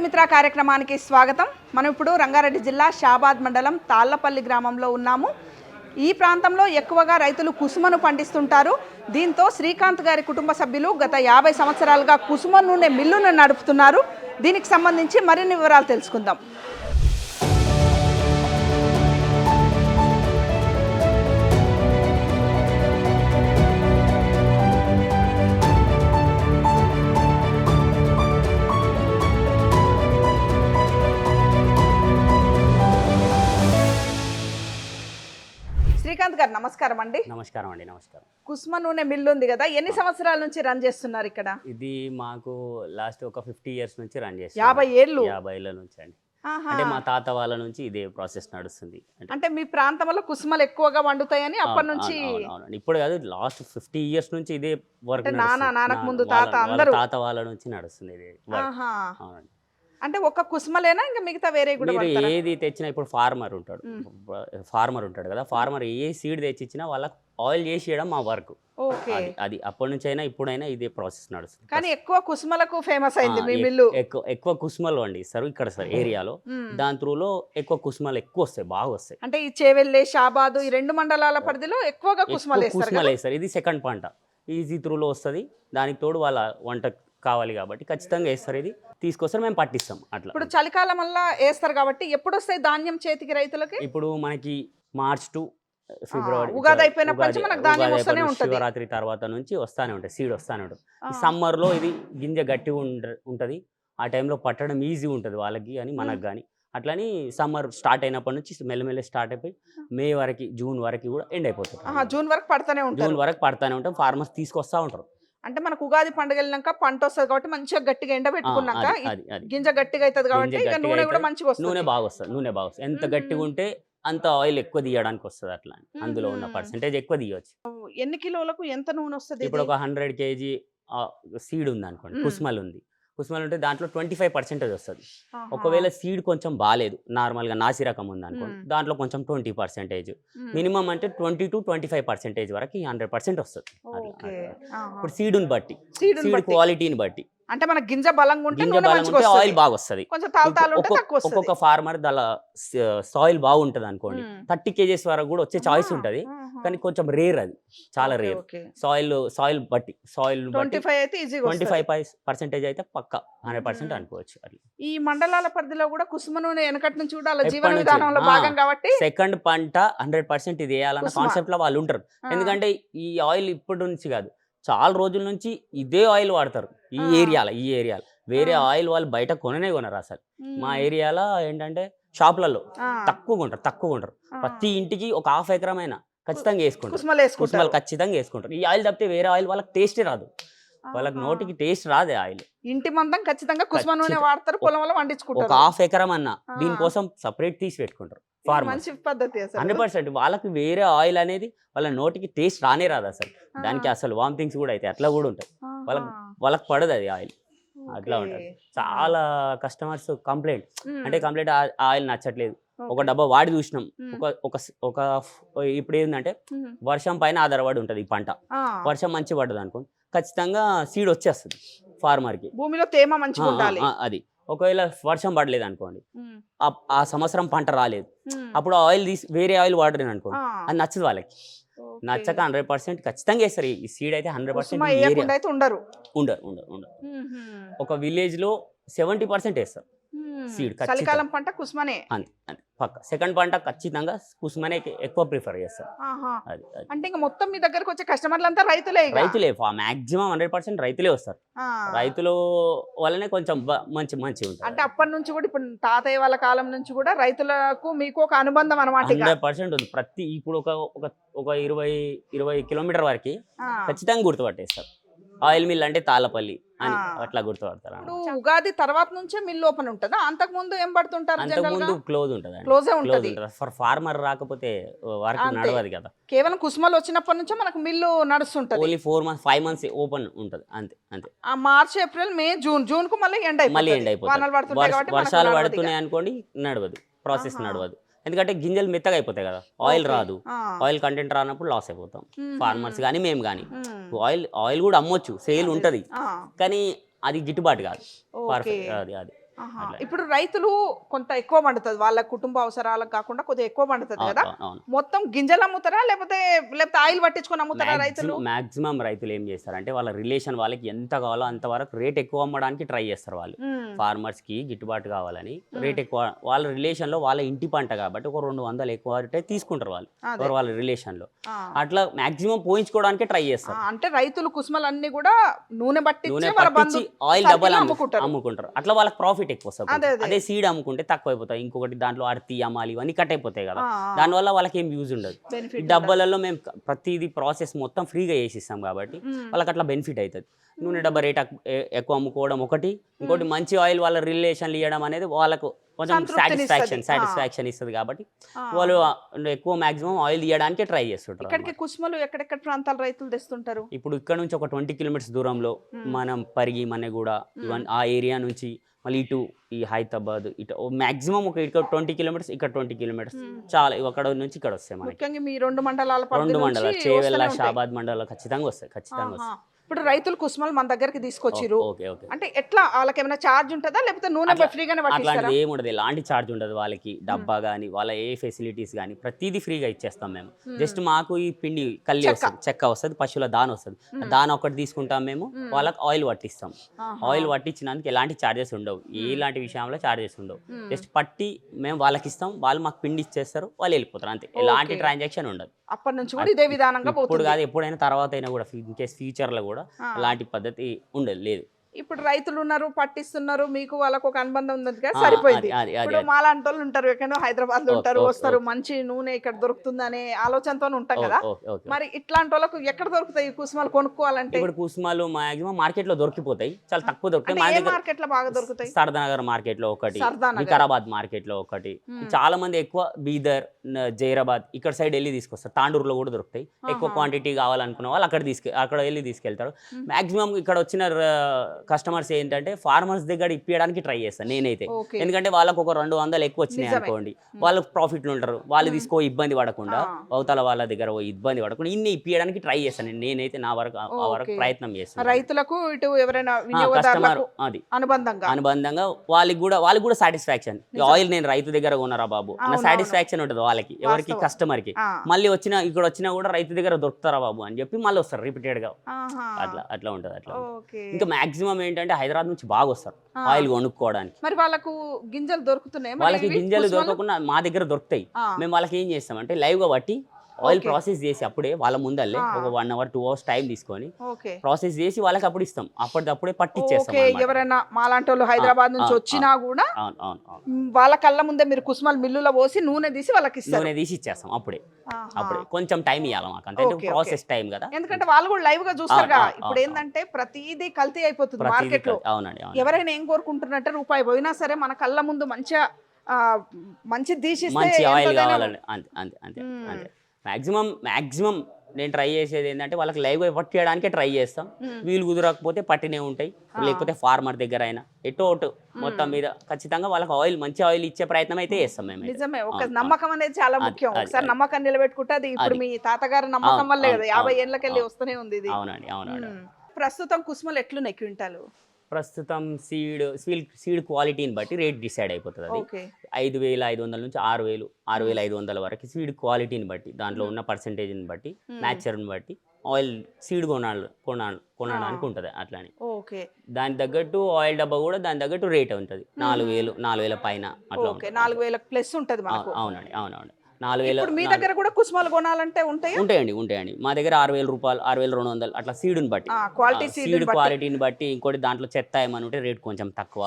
రైతుమిత్ర కార్యక్రమానికి స్వాగతం. మనం ఇప్పుడు రంగారెడ్డి జిల్లా షాబాద్ మండలం తాళ్లపల్లి గ్రామంలో ఉన్నాము. ఈ ప్రాంతంలో ఎక్కువగా రైతులు కుసుమను పండిస్తుంటారు. దీంతో శ్రీకాంత్ గారి కుటుంబ సభ్యులు గత 50 సంవత్సరాలుగా కుసుమ నూనె మిల్లును నడుపుతున్నారు. దీనికి సంబంధించి మరిన్ని వివరాలు తెలుసుకుందాం. శ్రీకాంత్ గారు నమస్కారం అండి. నమస్కారం అండి. నమస్కారం. కుసుమ నూనె మిల్లు ఉంది కదా, ఎన్ని సంవత్సరాల నుంచి రన్ చేస్తున్నారు ఇక్కడ? ఇది మాకు లాస్ట్ ఒక 50 ఇయర్స్ నుంచి రన్ చేస్తాం. 50 ఏళ్ళు? 50 ఏళ్ళ నుంచి అండి. అంటే మా తాత వాళ్ళ నుంచి ఇదే ప్రాసెస్ నడుస్తుంది. అంటే మీ ప్రాంతంలో కుసుమలు ఎక్కువగా వండుతాయని అప్పటి నుంచి? ఇప్పుడు కాదు, లాస్ట్ 50 ఇయర్స్ నుంచి ఇదే వర్క్. నాన్నకు ముందు తాత అందరూ తాత వాళ్ళ నుంచి నడుస్తుంది ఇదే వర్క్. అవునండి. అంటే ఒక్క కుసుమలేనా ఇంకా మిగతా వేరే కూడా? మీరు ఏది తెచ్చినా ఇప్పుడు ఫార్మర్ ఉంటాడు కదా, ఫార్మర్ ఏ సీడ్ తెచ్చిచ్చినా వాళ్ళకి ఆయిల్ చేసి ఇవ్వడం మా వర్క్. అది అప్పటి నుంచి అయినా ఇప్పుడైనా ఇదే ప్రాసెస్ నడుస్తుంది. కానీ ఎక్కువ కుసుమలకు ఫేమస్ అయింది మీ మిల్లు. ఎక్కువ కుసుమలు పండిస్తారు ఇక్కడ సార్ ఏరియాలో. దాని త్రూలో ఎక్కువ కుసుమలు ఎక్కువ వస్తాయి, బాగా వస్తాయి. అంటే ఈ చేవెళ్ళే షాబాదు ఈ 2 మండలాల పరిధిలో ఎక్కువగా కుసుమలు వేస్తారు. ఇది సెకండ్ పంట, ఈజీ త్రూలో వస్తుంది. దానికి తోడు వాళ్ళ వంట కావాలి కాబట్టి ఖచ్చితంగా వేస్తారు. ఇది తీసుకొస్తారు, మేము పట్టిస్తాం. అట్లా ఇప్పుడు చలికాలం వల్ల వేస్తారు కాబట్టి ఎప్పుడు వస్తాయి ధాన్యం చేతికి రైతులకి? ఇప్పుడు మనకి మార్చ్ టు ఫిబ్రవరి, ఉగాది అయిపోయినప్పటి నుంచి మనకు ధాన్యం వస్తూనే ఉంటుంది. శివరాత్రి తర్వాత నుంచి వస్తానే ఉంటాయి, సీడ్ వస్తానే ఉంటుంది. ఈ సమ్మర్లో ఇది గింజ గట్టి ఉంటుంది, ఆ టైంలో పట్టడం ఈజీ ఉంటుంది వాళ్ళకి కానీ మనకు కానీ. అట్లని సమ్మర్ స్టార్ట్ అయినప్పటి నుంచి మెల్లమెల్ల స్టార్ట్ అయిపోయి మే వరకు, జూన్ వరకు కూడా ఎండ్ అయిపోతుంది. జూన్ వరకు పడతానే ఉంటాం. ఫార్మర్స్ తీసుకొస్తా ఉంటారు. అంటే మనకు ఉగాది పండుగ వెళ్ళినాక పంట వస్తుంది కాబట్టి మంచిగా గట్టిగా ఎండబెట్టుకున్నాక గింజ గట్టిగా అవుతుంది కాబట్టి నూనె కూడా మంచిగా వస్తుంది. నూనె బాగా వస్తుంది. ఎంత గట్టిగా ఉంటే అంత ఆయిల్ ఎక్కువ తీయడానికి వస్తుంది. అట్లా అందులో ఉన్న పర్సెంటేజ్ ఎక్కువ తీయవచ్చు. ఎన్ని కిలోలకు ఎంత నూనె వస్తుంది? ఇప్పుడు ఒక 100 kg సీడ్ ఉంది అనుకోండి, కుసుమలు ఉంటే దాంట్లో 25% వస్తుంది. ఒకవేళ సీడ్ కొంచెం బాగాలేదు, నార్మల్గా నాసి రకం ఉంది అనుకోండి, దాంట్లో కొంచెం 20%, మినిమం అంటే 20 to 25% వరకు 100% వస్తుంది. ఇప్పుడు సీడ్ని బట్టి, సీడ్ క్వాలిటీని బట్టి. అంటే మన గింజ బలంగా ఉంటే ఆయిల్ బాగా వస్తుంది. ఒక్కొక్క ఫార్మర్ దాని సాయిల్ బాగుంటది అనుకోండి, 30 kgs వరకు కూడా వచ్చే చాయిస్ ఉంటది. కానీ కొంచెం రేర్, అది చాలా రేర్. సాయిల్ బట్టి 25% అయితే పక్క 100% అనుకోవచ్చు. ఈ మండలాల పరిధిలో కూడా కుసుమ నూనె వెనకటి నుంచి కూడా అలా జీవన విధానంలో భాగం కాబట్టి సెకండ్ పంట 100% ఇది వేయాలన్న కాన్సెప్ట్ లో వాళ్ళు ఉంటారు. ఎందుకంటే ఈ ఆయిల్ ఇప్పటి నుంచి కాదు, చాలా రోజుల నుంచి ఇదే ఆయిల్ వాడతారు ఈ ఏరియాలో. వేరే ఆయిల్ వాళ్ళు బయట కొనరు అసలు. మా ఏరియాలో ఏంటంటే షాపులలో తక్కువగా ఉంటారు. ప్రతి ఇంటికి ఒక 1/2 ఎకరమైనా ఖచ్చితంగా వేసుకుంటారు. కుసుమలు ఖచ్చితంగా వేసుకుంటారు. ఈ ఆయిల్ తప్పితే వేరే ఆయిల్ వాళ్ళకి టేస్టే రాదు, వాళ్ళకి నోటికి టేస్ట్ రాదే ఆయిల్. ఇంటి మందం ఖచ్చితంగా కుసుమ నూనె వాడతారు, పొలంలో వండించుకుంటారు. ఒక 1/2 ఎకరం అన్న దీనికోసం సపరేట్ తీసి పెట్టుకుంటారు ఫార్మర్స్. 100% వాళ్ళకి వేరే ఆయిల్ అనేది వాళ్ళ నోటికి టేస్ట్ రానే రాదు అసలు. దానికి అసలు వామిటింగ్స్ కూడా అయితే అట్లా కూడా ఉంటాయి. వాళ్ళకి పడదు అది ఆయిల్, అట్లా ఉంటుంది. చాలా కస్టమర్స్ కంప్లైంట్ ఆయిల్ నచ్చట్లేదు. ఒక డబ్బా వాడి చూసినాం. ఒక ఇప్పుడు ఏంటంటే వర్షం పైన ఆధారపడి ఉంటుంది ఈ పంట. వర్షం మంచి పడ్డది అనుకోండి, ఖచ్చితంగా సీడ్ వచ్చేస్తుంది ఫార్మర్ కి. భూమిలో తేమ మంచిగా ఉండాలి. అది ఒకవేళ వర్షం పడలేదు అనుకోండి, ఆ సంవత్సరం పంట రాలేదు, అప్పుడు ఆయిల్ తీసి వేరే ఆయిల్ వాడరు అనుకోండి, అది నచ్చదు వాళ్ళకి. నచ్చక 100% ఖచ్చితంగా వేస్తారు. ఈ సీడ్ అయితే 100% ఉండరు. ఒక విలేజ్ లో 70% వేస్తారు సీడ్. చలికాలం పంట కుసుమనే పక్క. సెకండ్ పంట ఖచ్చితంగా కుసుమనే ఎక్కువ ప్రిఫర్ చేస్తారు. అంటే ఇంకా మొత్తం మీ దగ్గరకు వచ్చే కస్టమర్లు అంతా రైతులే మాక్సిమం 100% రైతులే వస్తారు. రైతులు వల్లనే కొంచెం మంచి ఉంటుంది. అంటే అప్పటి నుంచి కూడా ఇప్పుడు తాతయ్య వాళ్ళ కాలం నుంచి కూడా రైతులకు మీకు ఒక అనుబంధం అన్నమాట. 100% ఉంది. ప్రతి ఇప్పుడు ఒక 20 కిలోమీటర్ వరకు ఖచ్చితంగా గుర్తుపట్టేస్తారు. ఆయిల్ మిల్ అంటే తాళ్లపల్లి అని అట్లా గుర్తుపడతారు. ఉగాది తర్వాత నుంచే మిల్ ఓపెన్ ఉంటుందా? అంతకు ముందు ఏం పడుతుంటారు? అంతకుముందు క్లోజ్ ఉంటుంది. ఫర్ ఫార్మర్ రాకపోతే వర్క్ నడవదు కదా. కేవలం కుసుమలు వచ్చినప్పటి నుంచే మనకు మిల్లు నడుస్తుంటది. ఓన్లీ 4 months 5 months ఓపెన్ ఉంటుంది అంతే. ఆ మార్చ్ ఏప్రిల్ మే జూన్ కు మళ్ళీ ఎండ్ అయిపోతుంది. వర్షాలు పడుతున్నాయి అనుకోండి, నడవదు, ప్రాసెస్ నడవదు. ఎందుకంటే గింజలు మెత్తగా అయిపోతాయి కదా, ఆయిల్ రాదు. ఆయిల్ కంటెంట్ రానప్పుడు లాస్ అయిపోతాం ఫార్మర్స్ కానీ మేము కానీ. ఆయిల్ కూడా అమ్మొచ్చు, సేల్ ఉంటది, కానీ అది గిట్టుబాటు కాదు. పర్ఫెక్ట్ అది ఇప్పుడు రైతులు కొంత ఎక్కువ పండుతుంది వాళ్ళ కుటుంబ అవసరాలకు కాకుండా కొద్దిగా ఎక్కువ పండుతుంది కదా, మొత్తం గింజలు అమ్ముతారా లేకపోతే ఆయిల్ పట్టించుకొని అమ్ముతారా రైతులు? మాక్సిమం రైతులు ఏం చేస్తారంటే వాళ్ళ రిలేషన్ వాళ్ళకి ఎంత కావాలో అంతవరకు రేట్ ఎక్కువ అమ్మడానికి ట్రై చేస్తారు. వాళ్ళు ఫార్మర్స్ కి గిట్టుబాటు కావాలని రేట్ ఎక్కువ, వాళ్ళ రిలేషన్ లో వాళ్ళ ఇంటి పంట కాబట్టి ఒక 200 ఎక్కువ రేటే తీసుకుంటారు వాళ్ళు వాళ్ళ రిలేషన్ లో. అట్లా మాక్సిమం పోయించుకోవడానికి ట్రై చేస్తారు. అంటే రైతులు కుసుమలన్నీ కూడా నూనె పట్టించి ఆయిల్ డబ్బాలు అమ్ముకుంటారు. అట్లా వాళ్ళకి ప్రాఫిట్ ఎక్కువ వస్తుంది. అదే సీడ్ అమ్ముకుంటే తక్కువ అయిపోతాయి. ఇంకొకటి దాంట్లో అర్తి అమ్మాలి ఇవన్నీ కట్ అయిపోతాయి కదా, దానివల్ల వాళ్ళకి ఏం యూజ్ ఉండదు. ఈ డబ్బాలలో మేము ప్రతిదీ ప్రాసెస్ మొత్తం ఫ్రీగా చేసిస్తాం కాబట్టి వాళ్ళకి అట్లా బెనిఫిట్ అవుతుంది. నూనె డబ్బా రేట్ ఎక్కువ అమ్ముకోవడం ఒకటి, ఇంకోటి మంచి ఆయిల్ వాళ్ళ రిలేషన్లు ఇవ్వడం అనేది వాళ్ళకు కొంచెం సాటిస్ఫాక్షన్ ఇస్తుంది కాబట్టి వాళ్ళు ఎక్కువ మాక్సిమం ఆయిల్ ఇవ్వడానికి ట్రై చేస్తుంటారు. ఇక్కడికి కుసుమలు ఎక్కడెక్కడ ప్రాంతాల రైతులు తెస్తుంటారు? ఇప్పుడు ఇక్కడ నుంచి ఒక 20 కిలోమీటర్స్ దూరంలో మనం పరిగి మన్నెగూడ ఇవన్నీ ఆ ఏరియా నుంచి మళ్ళీ ఇటు ఈ హైదరాబాద్ ఇటు మాక్సిమం ఒక ఇక్కడ 20 కిలోమీటర్స్, ఇక్కడ 20 కిలోమీటర్స్ చాలా అక్కడ నుంచి ఇక్కడ వస్తాయి మనకి. ముఖ్యంగా మీ 2 మండలాలు చేవెళ్ళ షాబాద్ మండలాలు ఖచ్చితంగా వస్తాయి. ఇప్పుడు రైతులు కుసుమలు మన దగ్గరికి తీసుకొచ్చిరు అంటే ఎట్లా వాళ్ళకి ఏమైనా ఛార్జ్ ఉంటుందా లేకపోతే నూనె ఫ్రీగానే పట్టిస్తారా? అట్లాంటిది ఏమి ఉండదు, ఎలాంటి ఛార్జ్ ఉండదు వాళ్ళకి. డబ్బా కానీ వాళ్ళ ఏ ఫెసిలిటీస్ కానీ ప్రతిదీ ఫ్రీగా ఇచ్చేస్తాం మేము. జస్ట్ మాకు ఈ పిండి కల్లి వస్తుంది, చెక్క వస్తుంది, పశువుల దాని వస్తుంది, దాని ఒకటి తీసుకుంటాం మేము. వాళ్ళకి ఆయిల్ పట్టిస్తాం. ఆయిల్ పట్టించినందుకు ఎలాంటి ఛార్జెస్ ఉండవు, ఎలాంటి విషయంలో ఛార్జెస్ ఉండవు. జస్ట్ పట్టి మేము వాళ్ళకి ఇస్తాం, వాళ్ళు మాకు పిండి ఇచ్చేస్తారు, వాళ్ళు వెళ్ళిపోతారు అంతే. ఎలాంటి ట్రాన్సాక్షన్ ఉండదు. అప్పటి నుంచి కూడా ఇదే విధానంగా ఇప్పుడు కాదు, ఎప్పుడైనా తర్వాత అయినా కూడా ఇన్ కేస్ ఫ్యూచర్ లో కూడా అలాంటి పద్ధతి ఉండదు లేదు. ఇప్పుడు రైతులు ఉన్నారు, పట్టిస్తున్నారు, మీకు వాళ్ళకు ఒక అనుబంధం ఉంది కదా, సరిపోయింది. ఇప్పుడు మాలాంటి వాళ్ళు ఉంటారు, ఎక్కడో హైదరాబాద్ లో ఉంటారు, వస్తారు, మంచి నూనె ఇక్కడ దొరుకుతుంది అనే ఆలోచనతో ఉంటాం కదా. మరి ఇట్లాంటి వాళ్ళకు ఎక్కడ దొరుకుతాయి కుసుమాలు కొనుక్కోవాలంటే? ఇప్పుడు కుసుమాలు మాక్సిమం మార్కెట్ లో దొరికిపోతాయి, చాలా తక్కువ దొరుకుతాయి. మార్కెట్ లో బాగా దొరుకుతాయి. సరదానగర్ మార్కెట్ లో ఒకటి, వికారాబాద్ మార్కెట్ లో ఒకటి, చాలా మంది ఎక్కువ బీదర్, జైరాబాద్ ఇక్కడ సైడ్ వెళ్ళి తీసుకొస్తారు. తాండూరులో కూడా దొరుకుతాయి. ఎక్కువ క్వాంటిటీ కావాలనుకున్న వాళ్ళు అక్కడ వెళ్ళి తీసుకెళ్తారు. మాక్సిమం ఇక్కడ వచ్చిన కస్టమర్స్ ఏంటంటే ఫార్మర్స్ దగ్గర ఇప్పించడానికి ట్రై చేస్తాను నేనైతే. ఎందుకంటే వాళ్ళకు ఒక 200 ఎక్కువ వచ్చినాయి అనుకోండి, వాళ్ళకు ప్రాఫిట్లు ఉంటారు, వాళ్ళు తీసుకో ఇబ్బంది పడకుండా, అవతల వాళ్ళ దగ్గర ఇబ్బంది పడకుండా ఇన్ని ఇప్పించడానికి ట్రై చేస్తాను నేనైతే. నా వరకు ప్రయత్నం చేస్తాను. రైతులకు ఇటు ఎవరైనా కస్టమర్ అది అనుబంధంగా వాళ్ళకి కూడా సాటిస్ఫాక్షన్. ఆయిల్ నేను రైతు దగ్గర కొన్నారా బాబు అన్న సాటిస్ఫాక్షన్ ఉంటుంది వాళ్ళకి, ఎవరికి కస్టమర్ కి. మళ్ళీ ఇక్కడ వచ్చినా కూడా రైతు దగ్గర దొరుకుతారా బాబు అని చెప్పి మళ్ళీ వస్తారు రిపీటెడ్ గా. అట్లా ఉంటుంది. అట్లా ఇంకా మాక్సిమం ఏంటంటే హైదరాబాద్ నుంచి బాగా వస్తారు ఆయిల్ కొనుక్కోవడానికి. మరి వాళ్ళకు గింజలు దొరుకుతున్నాయి? వాళ్ళకి గింజలు దొరకకుండా మా దగ్గర దొరుకుతాయి. మేము వాళ్ళకి ఏం చేస్తామంటే లైవ్ గా బట్టి ఆయిల్ ప్రాసెస్ చేసి అప్పుడే వాళ్ళ ముందల్లే ఒక 1 hour 2 hours టైం తీసుకొని ప్రాసెస్ చేసి వాళ్ళకి అప్పుడు ఇస్తాం. అప్పటిదప్పుడే పట్టిచ్చేస్తాం. ఎవరైనా మాలాంటి వాళ్ళు హైదరాబాద్ నుంచి వచ్చినా కూడా వాళ్ళ కళ్ళ ముందే మీరు కుసుమల్ మిల్లులో పోసి నూనె తీసి వాళ్ళకి ఇస్తారు. నూనె తీసి ఇచ్చేస్తాం అప్పుడే కొంచెం టైం ఇవ్వాలి మాకు, అంటే ప్రాసెస్ టైం కదా. ఎందుకంటే వాళ్ళు కూడా లైవ్ గా చూస్తారు కదా. ఇప్పుడు ఏంటంటే ప్రతిదీ కల్తీ అయిపోతుంది మార్కెట్ లో. ఎవరైనా ఏం కోరుకుంటున్నట్టే రూపాయి పోయినా సరే మన కళ్ళ ముందు మంచి తీసిస్తే ఆయిల్ కావాలండి. అంతే అంతే అంతే. మాక్సిమం నేను ట్రై చేసేది ఏంటంటే వాళ్ళకి లైవ్ పట్టియడానికే ట్రై చేస్తాం. వీలు కుదరకపోతే పట్టినే ఉంటాయి, లేకపోతే ఫార్మర్ దగ్గర అయినా ఎటో మొత్తం మీద ఖచ్చితంగా వాళ్ళకి ఆయిల్ మంచి ఆయిల్ ఇచ్చే ప్రయత్నం అయితే చేస్తాం మేము. నిజమే, ఒక నమ్మకం అనేది చాలా ముఖ్యం. ఒకసారి నమ్మకం నిలబెట్టుకుంటే అది ఇప్పుడు మీ తాతగారి నమ్మకం వల్లే కదా 50 ఏళ్ళకెళ్ళి వస్తూనే ఉంది ఇది. అవునండి అవునండి. ప్రస్తుతం కుసుమలు ఎట్లున్నాయి క్వింటాలు? ప్రస్తుతం సీడ్ క్వాలిటీని బట్టి రేట్ డిసైడ్ అయిపోతుంది. అది 5,500 నుంచి 6,500 వరకు సీడ్ క్వాలిటీని బట్టి, దాంట్లో ఉన్న పర్సెంటేజ్ని బట్టి, మ్యాచర్ని బట్టి ఆయిల్ సీడ్ కొనడానికి ఉంటుంది. అట్లానే దాని తగ్గట్టు ఆయిల్ డబ్బా కూడా దాని తగ్గట్టు రేట్ ఉంటుంది. 4,000 పైన అట్లా 4,000 ప్లస్ ఉంటుంది. అవునండి అవునండి. 4,000. మీ దగ్గర కూడా కుసుమాలు కొనాలంటే ఉంటాయండి. మా దగ్గర 6,000 రూపాయలు, 6,200 అట్లా సీడ్ని బట్టి, సీడ్ క్వాలిటీని బట్టి. ఇంకోటి దాంట్లో చెత్త ఏమని ఉంటే రేట్ కొంచెం తక్కువ,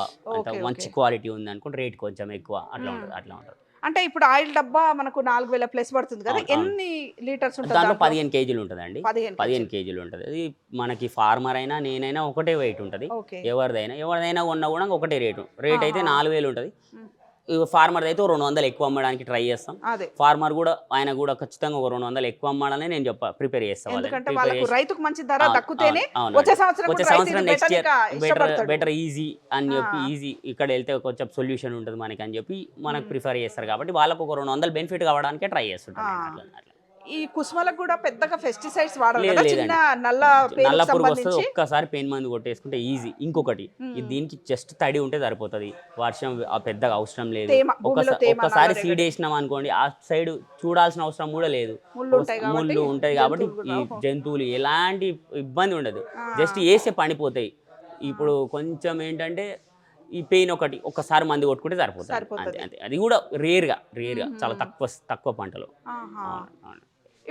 మంచి క్వాలిటీ ఉంది అనుకుంటే రేట్ కొంచెం ఎక్కువ, అట్లా ఉంటుంది. అంటే ఇప్పుడు ఆయిల్ డబ్బా మనకు 4,000 ప్లస్ పడుతుంది కదా, ఎన్ని లీటర్స్ ఉంటుంది? దాంట్లో 15 కేజీలు ఉంటుందండి. 15 కేజీలు ఉంటుంది. అది మనకి ఫార్మర్ అయినా నేనైనా ఒకటే వెయిట్ ఉంటుంది. ఎవరిదైనా కొన్నా కూడా ఒకటే రేట్ అయితే 4,000 ఉంటుంది. ఫార్మర్ అయితే 200 ఎక్కువ అమ్మడానికి ట్రై చేస్తాం. ఫార్మర్ కూడా ఆయన కూడా ఖచ్చితంగా 200 ఎక్కువ అమ్మాలని నేను ప్రిపేర్ చేస్తాను. రైతుకు మంచి ధర దక్కుతేనే వచ్చే సంవత్సరం నెక్స్ట్ ఇయర్ బెటర్ ఈజీ అని చెప్పి, ఈజీ ఇక్కడ వెళ్తే కొంచెం సొల్యూషన్ ఉంటుంది మనకి అని చెప్పి మనకు ప్రిఫర్ చేస్తారు. కాబట్టి వాళ్ళకు ఒక 200 బెనిఫిట్ కావడానికే ట్రై చేస్తుంటాం. ఈ కుసుమలకు కూడా పెద్దగా పెస్టిసైడ్స్ వాడరు లేదు, కదా, లేదండి. చిన్న నల్ల నల్ల పేరుకు పురుగు వస్తుంది, సంబంధించి. ఒక్కసారి పెయిన్ మందు కొట్టేసుకుంటే ఈజీ. ఇంకొకటి దీనికి జస్ట్ తడి ఉంటే సరిపోతుంది, వర్షం పెద్దగా అవసరం లేదు. తేమ, భూమిలో తేమ ఒక్కసారి నల్ల సీడ్ వేసినాం అనుకోండి, ఆ సైడ్ చూడాల్సిన అవసరం కూడా లేదు. ముళ్ళు ఉంటాయి కాబట్టి ముళ్ళు ఉంటాయి కాబట్టి జంతువులు ఈ కూడా. జంతువులు ఎలాంటి ఇబ్బంది ఉండదు, జస్ట్ వేసే పడిపోతాయి. ఇప్పుడు కొంచెం ఏంటంటే ఈ పెయిన్ ఒక్కసారి మందు కొట్టుకుంటే సరిపోతుంది అంతే అంతే. అది కూడా రేర్గా చాలా తక్కువ పంటలు. ఆహా. అవును.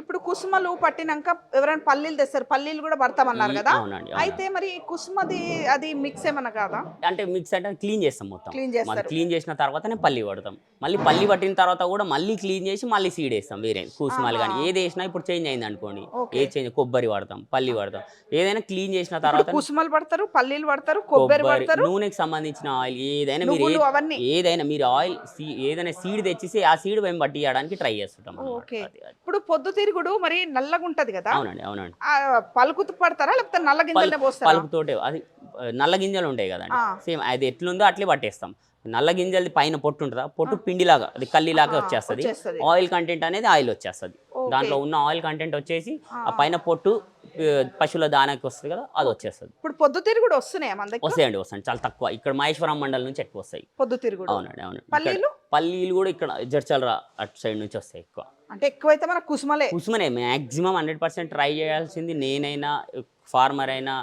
ఇప్పుడు కుసుమలు పట్టినాక ఎవరైనా పల్లీలు తెస్తారు, పల్లీలు కూడా పడతామన్నారు కదా. అవునండి. అయితే మరి కుసుమది అది మిక్స్ ఏమన్నా కాదా? అంటే మిక్స్ అంటే క్లీన్ చేస్తాం మొత్తం. క్లీన్ చేస్తారు. క్లీన్ చేసిన తర్వాతనే పల్లి పడతాం. మళ్ళీ పల్లి పట్టిన తర్వాత కూడా మళ్ళీ క్లీన్ చేసి మళ్ళీ సీడ్ వేస్తాం. వేరే కుసుమాలు కానీ ఏది వేసినా ఇప్పుడు చేంజ్ అయింది అనుకోండి, ఏది చేంజ్, కొబ్బరి వాడతాం, పల్లి వాడతాం. ఏదైనా క్లీన్ చేసిన తర్వాత కుసుమలు పడతారు, పల్లీలు పడతారు, కొబ్బరి పడతారు, నూనెకి సంబంధించిన ఆయిల్ ఏదైనా మీరు నువ్వులు అవన్నీ. ఏదైనా మీరు ఆయిల్ ఏదైనా సీడ్ తెచ్చేసి ఆ సీడ్ మేము పట్టియడానికి ట్రై చేస్తుంటాం అన్నమాట. ఓకే. ఇప్పుడు పొద్దుతిరుగుడు మరి నల్లగా ఉంటది కదా, అవునండి. పలుకుతు పడతారా లేకపోతే నల్ల గింజలనే పోస్తారా? పలుకుతోటే, అది నల్ల గింజలు ఉంటాయి కదండి, సేమ్ అది ఎట్లుందో అట్లే పట్టేస్తాం. నల్ల గింజలది పైన పొట్టు ఉంటుందా, పొట్టు పిండిలాగా అది కల్లీలాగా వచ్చేస్తుంది. ఆయిల్ కంటెంట్ అనేది ఆయిల్ వచ్చేస్తుంది. దాంట్లో ఉన్న ఆయిల్ కంటెంట్ వచ్చేసి ఆ పైన పొట్టు పశువుల దానాకి వస్తుంది కదా, అది వచ్చేస్తుంది. ఇప్పుడు పొద్దుతిరుగుడు వస్తున్నాయి మన దగ్గర? వస్తాయండి, చాలా తక్కువ. ఇక్కడ మహేశ్వరం మండలం నుంచి ఎక్కువ వస్తాయి పొద్దుతిరుగుడు. అవునండి. పల్లీలు కూడా ఇక్కడ జడ్చల్రా అటు సైడ్ నుంచి వస్తాయి ఎక్కువ. అంటే ఎక్కువైతే మన కుసుమనే మ్యాక్సిమం 100% ట్రై చేయాల్సింది. నేనైనా ఫార్మర్ అయినా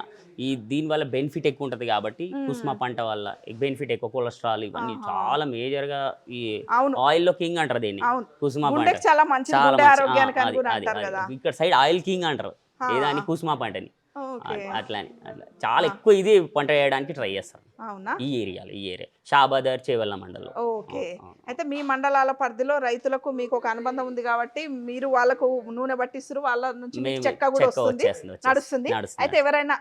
దీనివల్ల బెనిఫిట్ ఎక్కువ ఉంటుంది కాబట్టి కుసుమ పంట వల్ల బెనిఫిట్ ఎక్కువ. కొలెస్ట్రాల్ ఇవన్నీ చాలా మేజర్గా ఈ ఆయిల్ లో కింగ్ అంటారు దీన్ని. కుసుమ పంట చాలా మంచి. ఇక్కడ సైడ్ ఆయిల్ కింగ్ అంటారు ఏదాన్ని, కుసుమ పంటని. అట్లా చాలా ఎక్కువ ఇది పంట వేయడానికి ట్రై చేస్తాను ఈ ఏరియా షాబాదర్ చేవెళ్ళ మండలం. ఓకే. అయితే మీ మండలాల పరిధిలో రైతులకు మీకు ఒక అనుబంధం ఉంది కాబట్టి మీరు వాళ్ళకు నూనె పట్టిస్తారు, వాళ్ళ నుంచి చెక్క కూడా వస్తుంది, నడుస్తుంది. అయితే ఎవరైనా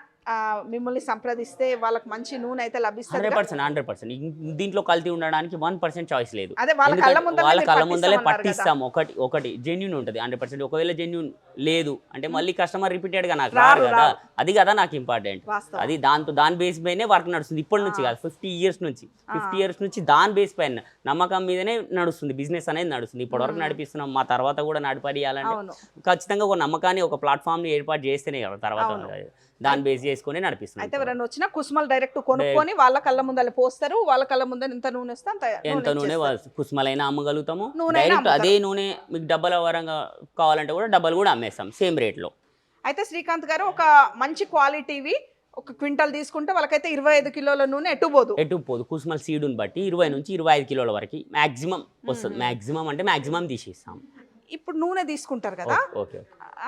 మిమ్మల్ని సంప్రదిస్తే వాళ్ళకి మంచి నూనె అయితే లభిస్తుంది? 100%. దీంట్లో కల్తీ ఉండడానికి 1% చాయిస్ లేదు. అదే వాళ్ళ కళ్ళ ముందలే పట్టిస్తాము. ఒకటి జెన్యూన్ ఉంటుంది 100%. ఒకవేళ జెన్యూన్ లేదు అంటే మళ్ళీ కస్టమర్ రిపీటెడ్ గా నాకు రారు కదా, అది కదా నాకు ఇంపార్టెంట్. అది దాని బేస్ పైనే వర్క్ నడుస్తుంది ఇప్పటి నుంచి కాదు, 50 ఇయర్స్ నుంచి దాని బేస్ పైన నమ్మకం మీదనే నడుస్తుంది బిజినెస్ అనేది నడుస్తుంది. ఇప్పటి వరకు నడిపిస్తున్నాం, మా తర్వాత కూడా నడిపడియాలంటే ఖచ్చితంగా ఒక నమ్మకాన్ని, ఒక ప్లాట్ఫామ్ ని ఏర్పాటు చేస్తేనే కదా తర్వాత దాన్ని బేస్ చేసుకుని నడిపిస్తున్నాం. అయితే ఎవరైనా వచ్చినా కుసుమలు డైరెక్ట్ కొనుక్కొని వాళ్ళ కళ్ళ ముందర పోస్తారు, వాళ్ళ కళ్ళ ముందర ఎంత నూనె వస్తే ఎంత నూనె కుసుమలైనా అమ్మగలుగుతాము. డైరెక్ట్ అదే నూనె మీకు డబ్బల వరంగా కావాలంటే కూడా డబ్బలు కూడా అమ్మేస్తాం సేమ్ రేట్లో. అయితే శ్రీకాంత్ గారు ఒక మంచి క్వాలిటీవి ఒక క్వింటల్ తీసుకుంటే వాళ్ళకైతే 25 కిలోల నూనె ఎటు పోదు. కుసుమల సీడుని బట్టి 20 నుంచి 25 కిలోల వరకు మాక్సిమం వస్తుంది. మాక్సిమం అంటే మాక్సిమం తీసేస్తాం. ఇప్పుడు నూనె తీసుకుంటారు కదా, ఓకే,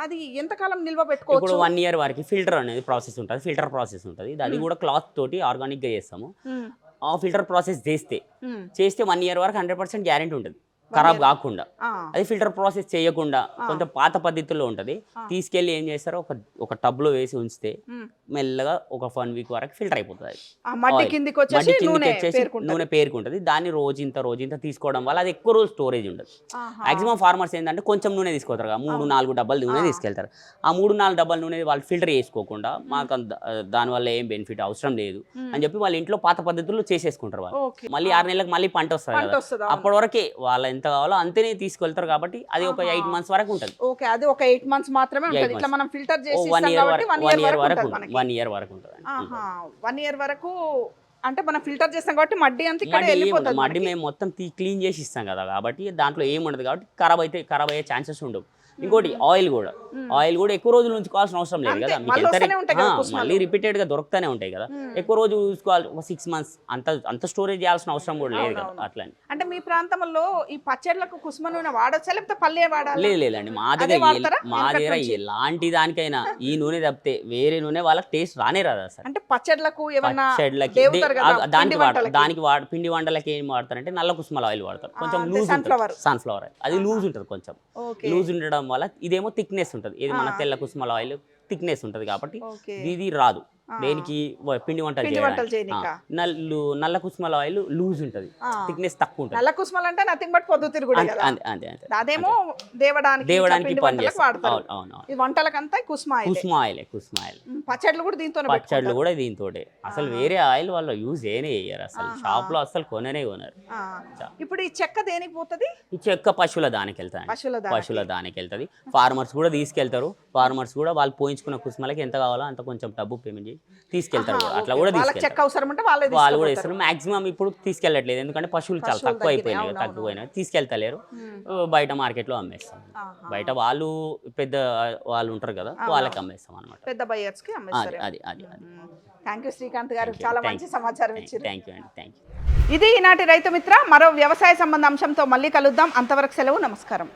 అది ఎంతకాలం నిల్వ పెట్టుకోవచ్చు? ఇప్పుడు 1 year వరకు ఫిల్టర్ అనేది ప్రాసెస్ ఉంటుంది, ఫిల్టర్ ప్రాసెస్ ఉంటుంది. అది కూడా క్లాత్ తోటి ఆర్గానిక్ గా చేస్తాము. ఆ ఫిల్టర్ ప్రాసెస్ చేస్తే 1 year వరకు 100% గ్యారెంటీ ఉంటుంది ఖరాబ్ కాకుండా. అది ఫిల్టర్ ప్రాసెస్ చేయకుండా కొంచెం పాత పద్ధతిలో ఉంటుంది. తీసుకెళ్లి ఏం చేస్తారో ఒక టబ్ లో వేసి ఉంచితే మెల్లగా ఒక 1 week వరకు ఫిల్టర్ అయిపోతుంది. మట్టి కిందికి వచ్చేసి నూనె పేరుకుంటుంది. దాన్ని రోజు ఇంత తీసుకోవడం వల్ల అది ఎక్కువ రోజు స్టోరేజ్ ఉండదు. మాక్సిమం ఫార్మర్స్ ఏంటంటే కొంచెం నూనె తీసుకుంటారు కదా, 3-4 డబ్బాలు నూనె తీసుకెళ్తారు. ఆ 3-4 డబ్బాల నూనె వాళ్ళు ఫిల్టర్ చేసుకోకుండా మాకు దానివల్ల ఏం బెనిఫిట్ అవసరం లేదు అని చెప్పి వాళ్ళ ఇంట్లో పాత పద్ధతుల్లో చేసేసుకుంటారు. వాళ్ళు మళ్ళీ 6 నెలలకు మళ్ళీ పంట వస్తుంది కదా, అప్పటి వరకే వాళ్ళ ఎంత కావాలో అంతేనే తీసుకెళ్తారు కాబట్టి అది ఒక 8 months వరకు ఉంటుంది. ఓకే, అది ఒక 8 months మాత్రమే ఉంటుంది. ఇట్లా మనం ఫిల్టర్ చేసి 1 year వరకు ఉంటుంది. 1 year వరకు అంటే మనం ఫిల్టర్ చేస్తాం కాబట్టి మడ్డి అంతా ఇక్కడ వెళ్ళిపోతుంది. మడ్డి మేము మొత్తం క్లీన్ చేసి ఇస్తాం కదా, కాబట్టి దాంట్లో ఏం ఉండదు కాబట్టి ఖరాబ్ అయ్యే ఛాన్సెస్ ఉండవు. ఇంకోటి ఆయిల్ కూడా ఎక్కువ రోజులు ఉంచుకోవాల్సిన అవసరం లేదు కదా, మీకు మళ్ళీ రిపీటెడ్ గా దొరుకుతూనే ఉంటాయి కదా. ఎక్కువ రోజు ఉంచుకోవాలి, ఒక 6 months అంత స్టోరేజ్ చేయాల్సిన అవసరం కూడా లేదు కదా. అట్లా అంటే మీ ప్రాంతంలో ఈ పచ్చళ్ళకు కుసుమ నూనె వాడచ్చా లేకపోతే పల్లె వాడాలి? లేదండి, మా దగ్గర ఎలాంటి దానికైనా ఈ నూనె తప్పితే వేరే నూనె వాళ్ళకి టేస్ట్ రానే రాదు అసలు. అంటే పచ్చళ్ళకు ఏమన్నా దానికి పిండి వంటలకి ఏం వాడతారంటే నల్ల కుసుమల ఆయిల్ వాడతారు. కొంచెం లూజ్ ఉంటుంది, సన్ఫ్లవర్ ఆయిల్, అది లూజ్ ఉంటుంది. కొంచెం లూజ్ ఉండడం వల్ల ఇదేమో థిక్నెస్ ఉంటుంది. ఇది మన తెల్ల కుసుమల ఆయిల్ థిక్నెస్ ఉంటుంది కాబట్టి ఇది రాదు. దేనికి పిండి వంటలు పిండి వంటలు చేయడానికి. చేయనీకా? నల్ల కుసుమల ఆయిల్ లూజ్ ఉంటది, థిక్నెస్ తక్కువ ఉంటది. నల్ల కుసుమలు అంటే నథింగ్ బట్ పొద్దుతిరుగుడే కదా. అంతే అదేమో దేవడానికి దేవడానికి పిండి పని వంటలకు చేస్తాం. వాడతారు. అవును. ఈ వంటలకంతా కుసుమ ఆయిల్. కుసుమ ఆయిల్. పచ్చళ్ళు కూడా దీంతో పచ్చళ్ళు కూడా దీంతోటే. అసలు వేరే ఆయిల్ వాళ్ళు యూజ్ చేయరు, అసలు షాప్ లో అసలు కొననే కొనరు. ఇప్పుడు ఈ చెక్క దేనికి పోతుంది? ఈ చెక్క పశువుల దానికి వెళ్తాయి, పశువుల దానికి వెళ్తుంది. ఫార్మర్స్ కూడా తీసుకెళ్తారు. ఫార్మర్స్ కూడా వాళ్ళు పోయించుకున్న కుసుమలకి ఎంత కావాలో అంత కొంచెం డబ్బు పేమెంట్ చేసి తీసుకెళ్తారు కూడా. అట్లా కూడా చెక్క అవసరం ఉంటే వాళ్ళు కూడా ఇస్తారు. మాక్సిమం ఇప్పుడు తీసుకెళ్ళట్లేదు, ఎందుకంటే పశువులు చాలా తక్కువ అయిపోయినాయి, తక్కువైనా తీసుకెళ్తలేరు. బయట మార్కెట్ లో అమ్మేస్తాం. బయట వాళ్ళు పెద్ద వాళ్ళు ఉంటారు కదా, వాళ్ళకి అమ్మేస్తాం అనమాట. పెద్ద బయర్స్ కి అమ్మేస్తారు. అది థ్యాంక్ యూ శ్రీకాంత్ గారు, చాలా మంచి సమాచారం ఇచ్చారు. Thank you. ఇది ఈనాటి రైతు మిత్ర. మరో వ్యవసాయ సంబంధ అంశంతో మళ్ళీ కలుద్దాం. అంతవరకు సెలవు, నమస్కారం.